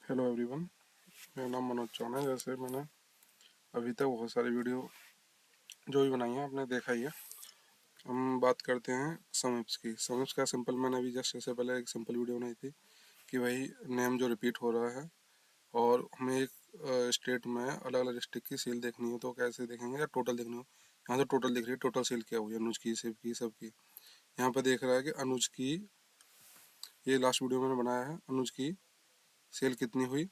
Hello everyone, मेरा नाम मनोज चौहान है। जैसे मैंने अभी तक बहुत सारी वीडियो जो भी बनाई है आपने देखा ही है। हम बात करते हैं समिप्स की। समिप्स का सिंपल मैंने अभी जस्ट इससे पहले एक सिंपल वीडियो बनाई थी कि वही नेम जो रिपीट हो रहा है और हमें एक स्टेट में अलग अलग डिस्ट्रिक्ट की सेल देखनी हो तो कैसे देखेंगे, या टोटल देखनी हो। यहाँ तो टोटल दिख रही है, टोटल सेल क्या हुई अनुज की, शिव की, सबकी। यहाँ पर देख रहा है कि अनुज की, ये लास्ट वीडियो मैंने बनाया है, अनुज की सेल कितनी हुई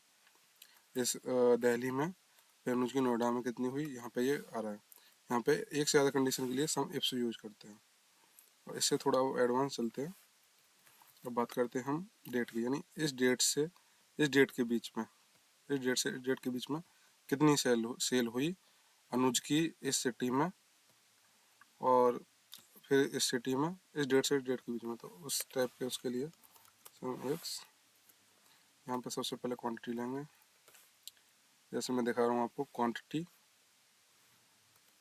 इस दिल्ली में, फिर अनुज की नोएडा में कितनी हुई, यहाँ पे ये आ रहा है। यहाँ पे एक से ज़्यादा कंडीशन के लिए सम इफ्स यूज करते हैं और इससे थोड़ा वो एडवांस चलते हैं। अब बात करते हैं हम डेट की, यानी इस डेट से इस डेट के बीच में, इस डेट से इस डेट के बीच में कितनी सेल हुई अनुज की इस सिटी में, और फिर इस सिटी में इस डेट से इस डेट के बीच में। तो उस टाइप के उसके लिए सम इफ्स, यहाँ पे सबसे पहले क्वांटिटी लेंगे। जैसे मैं दिखा रहा हूँ आपको, क्वांटिटी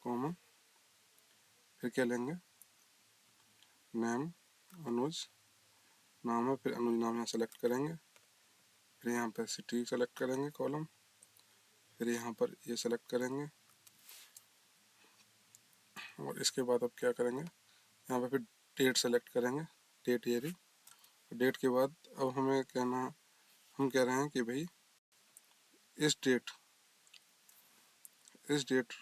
कॉमा, फिर क्या लेंगे, नेम, अनुज नाम है, फिर अनुज नाम यहाँ सेलेक्ट करेंगे, फिर यहाँ पर सिटी सेलेक्ट करेंगे कॉलम, फिर यहाँ पर ये सेलेक्ट करेंगे और इसके बाद अब क्या करेंगे, यहाँ पर फिर डेट सेलेक्ट करेंगे, डेट ये रही। डेट के बाद अब हमें कहना, हम कह रहे हैं कि भाई इस डेट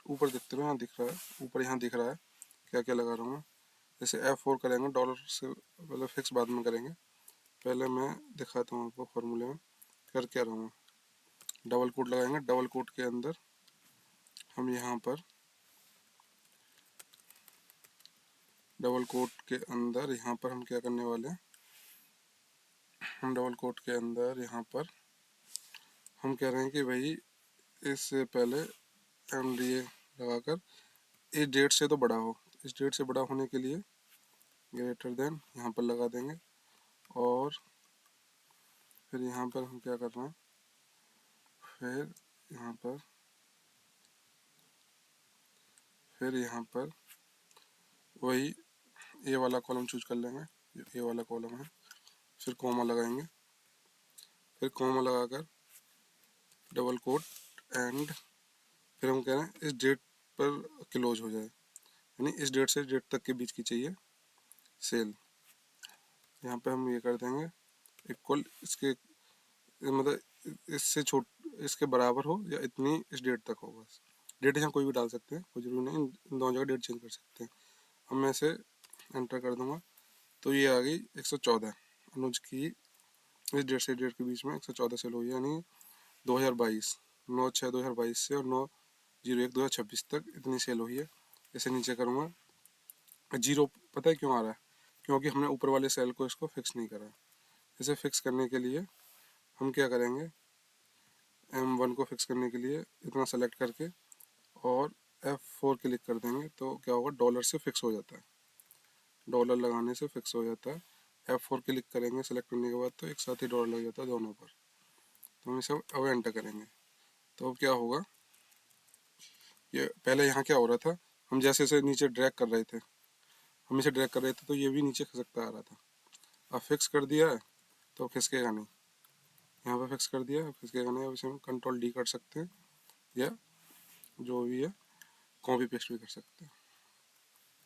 ऊपर दिखते हुए, यहाँ दिख रहा है ऊपर, यहाँ दिख रहा है क्या क्या लगा रहा हूँ मैं। जैसे F4 करेंगे, डॉलर से मतलब फिक्स बाद में करेंगे, पहले मैं दिखाता हूँ आपको फॉर्मूले में कर क्या रहा हूँ। डबल कोट लगाएंगे, डबल कोट के अंदर हम यहाँ पर यहाँ पर हम क्या करने वाले हैं, हम डबल कोट के अंदर यहाँ पर हम कह रहे हैं कि भाई इससे पहले MDA लगाकर इस डेट से तो बड़ा हो, इस डेट से बड़ा होने के लिए ग्रेटर देन यहाँ पर लगा देंगे। और फिर यहाँ पर हम क्या कर रहे हैं, फिर यहाँ पर वही ए वाला कॉलम चूज कर लेंगे, जो ए वाला कॉलम है। फिर कॉमा लगाएंगे, फिर कॉमा लगाकर डबल कोट एंड, फिर हम कह रहे हैं इस डेट पर क्लोज हो जाए, यानी इस डेट से इस डेट तक के बीच की चाहिए सेल। यहाँ पे हम ये कर देंगे इक्वल, इसके मतलब इससे छोट इसके बराबर हो या इतनी इस डेट तक हो। बस डेट यहाँ कोई भी डाल सकते हैं, कोई जरूरी नहीं, इन दोनों जगह डेट चेंज कर सकते हैं। अब मैं इसे एंटर कर दूंगा तो ये आ गई 114 अनुज की इस डेट से डेट के बीच में 114 सेल हुई, यानी 2022 9/6/2022 से और 9/01/2026 तक इतनी सेल हुई है। इसे नीचे करूँगा, जीरो पता है क्यों आ रहा है, क्योंकि हमने ऊपर वाले सेल को इसको फिक्स नहीं करा है। इसे फिक्स करने के लिए हम क्या करेंगे, M1 को फिक्स करने के लिए इतना सेलेक्ट करके और F4 क्लिक कर देंगे तो क्या होगा, डॉलर से फिक्स हो जाता है, डॉलर लगाने से फिक्स हो जाता है। F4 क्लिक करेंगे सेलेक्ट करने के बाद तो एक साथ ही डॉलर लग जाता है दोनों पर। तो हम इसे अब एंटर करेंगे तो अब क्या होगा, ये पहले यहाँ क्या हो रहा था, हम जैसे जैसे नीचे ड्रैग कर रहे थे, हम इसे ड्रैग कर रहे थे तो ये भी नीचे खिसकता आ रहा था। अब फिक्स कर दिया है तो खिसकेगा नहीं, यहाँ पे फिक्स कर दिया है खिसकेगा नहीं। अब इसे हम Ctrl+D कर सकते हैं या जो भी है कॉपी पेस्ट भी कर सकते हैं।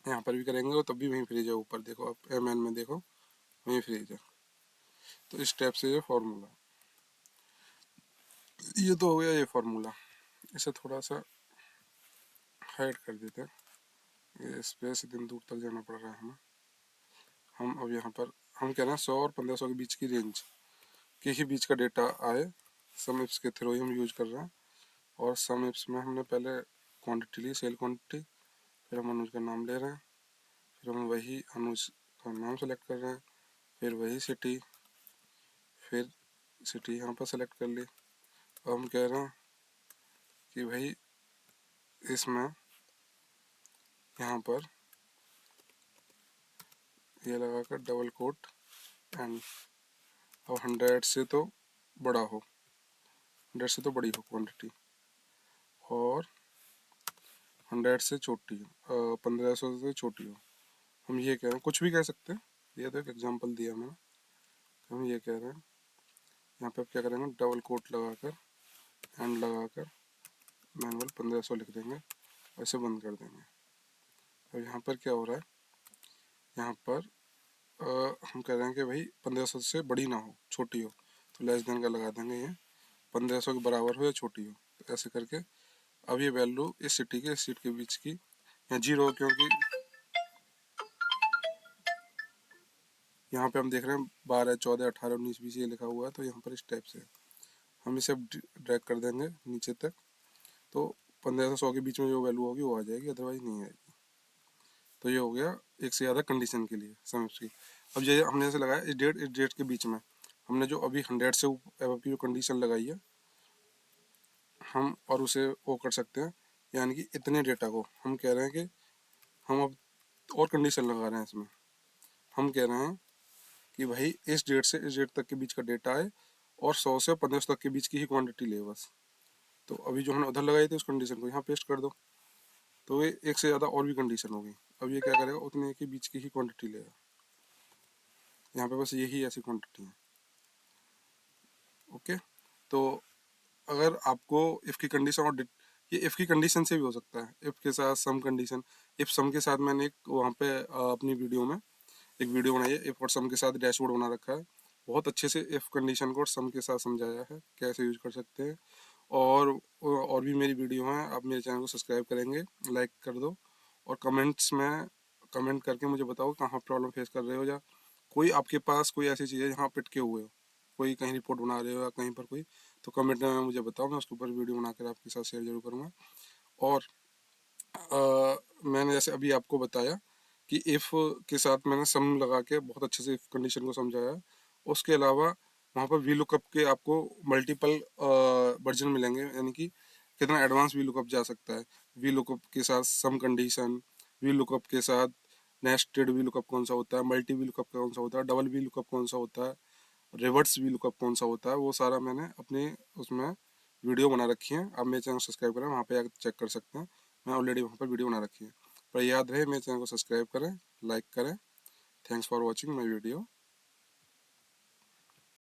यहाँ पर भी करेंगे तो तब भी वहीं फ्रीज है, ऊपर देखो आप MN में देखो वहीं फ्रीज है। तो इस टाइप से ये फार्मूला, ये तो हो गया ये फार्मूला। इसे थोड़ा सा हाइड कर देते हैं, ये स्पेस इतनी दूर तक जाना पड़ रहा है हमें। हम अब यहाँ पर हम कह रहे हैं 100 और 1500 के बीच की रेंज के ही बीच का डेटा आए, सम इफ्स के थ्रू ही हम यूज कर रहे हैं। और सम इफ्स में हमने पहले क्वांटिटी ली, सेल क्वांटिटी, फिर हम अनुज का नाम ले रहे हैं, फिर हम वही अनुज का नाम सेलेक्ट कर रहे हैं, फिर वही सिटी, फिर सिटी यहाँ पर सेलेक्ट कर ली। अब हम कह रहे हैं कि भाई इसमें यहाँ पर ये लगाकर डबल कोट एंड, अब 100 से तो बड़ा हो, 100 से तो बड़ी हो क्वांटिटी, और 100 से छोटी हो, 1500 से छोटी हो। हम ये कह रहे हैं, कुछ भी कह सकते हैं, ये तो एक एग्जांपल दिया मैंने। हम ये कह रहे हैं यहाँ पे आप क्या करेंगे, डबल कोट लगाकर एंड लगाकर मैनुअल 1500 लिख देंगे और इसे बंद कर देंगे। अब यहाँ पर क्या हो रहा है, यहाँ पर हम कह रहे हैं कि भाई 1500 से बड़ी ना हो, छोटी हो, तो लेस देन का लगा देंगे, ये 1500 के बराबर हो या छोटी हो। तो ऐसे करके अब ये वैल्यू इस सिटी के इस सीट के बीच की या जीरो, क्योंकि यहाँ पे हम देख रहे हैं 12, 14, 18, 19, 20 ये लिखा हुआ है, तो यहाँ पर इस टाइप से हम इसे ड्रैग कर देंगे नीचे तक, तो 15 से 100 के बीच में जो वैल्यू होगी वो आ जाएगी, अदरवाइज नहीं आएगी। तो ये हो गया एक से ज़्यादा कंडीशन के लिए समझ की। अब ये हमने ऐसे लगाया इस डेट के बीच में हमने जो अभी 100 से एबव की जो कंडीशन लगाई है हम और उसे वो कर सकते हैं, यानी कि इतने डेटा को हम कह रहे हैं कि हम अब और कंडीशन लगा रहे हैं इसमें। हम कह रहे हैं कि भाई इस डेट से इस डेट तक के बीच का डेटा है और 100 से 1500 तक के बीच की ही क्वांटिटी ले बस। तो अभी जो हमने उधर लगाई थी उस कंडीशन को यहाँ पेस्ट कर दो, तो ये एक से ज़्यादा और भी कंडीशन होगी। अब ये क्या करेगा, उतने के बीच की ही क्वांटिटी लेगा, यहाँ पे बस यही ऐसी क्वांटिटी है। ओके, तो अगर आपको इफ़ की कंडीशन और ये इफ़ की कंडीशन से भी हो सकता है, इफ़ के साथ सम कंडीशन। इफ़ सम के साथ मैंने एक वहाँ पे अपनी वीडियो में एक वीडियो बनाई है, इफ़ और सम के साथ डैशबोर्ड बना रखा है, बहुत अच्छे से इफ़ कंडीशन को और सम के साथ समझाया है कैसे यूज कर सकते हैं। और भी मेरी वीडियो हैं, आप मेरे चैनल को सब्सक्राइब करेंगे, लाइक कर दो और कमेंट्स में कमेंट करके मुझे बताओ कहाँ प्रॉब्लम फेस कर रहे हो, या कोई आपके पास कोई ऐसी चीज़ है जहाँ आप अटके हुए हो, कोई कहीं रिपोर्ट बना रहे हो या कहीं पर कोई, तो कमेंट में मुझे बताओ, मैं उसके ऊपर वीडियो बनाकर आपके साथ शेयर जरूर करूँगा। और मैंने जैसे अभी आपको बताया कि इफ़ के साथ मैंने सम लगा के बहुत अच्छे से इफ़ कंडीशन को समझाया। उसके अलावा वहाँ पर वी लुकअप के आपको मल्टीपल वर्जन मिलेंगे, यानी कि कितना एडवांस वी लुकअप जा सकता है। वी लुकअप के साथ सम कंडीशन, वी लुकअप के साथ नेस्टेड वी लुकअप कौन सा होता है, मल्टी वी लुकअप कौन सा होता है, डबल वी लुकअप कौन सा होता है, रिवर्स वी लुकअप कौन सा होता है, वो सारा मैंने अपने उसमें वीडियो बना रखी है। आप मेरे चैनल को सब्सक्राइब करें, वहाँ पे आकर चेक कर सकते हैं, मैं ऑलरेडी वहाँ पर वीडियो बना रखी है। पर याद रहे मेरे चैनल को सब्सक्राइब करें, लाइक करें। Thanks for watching my video.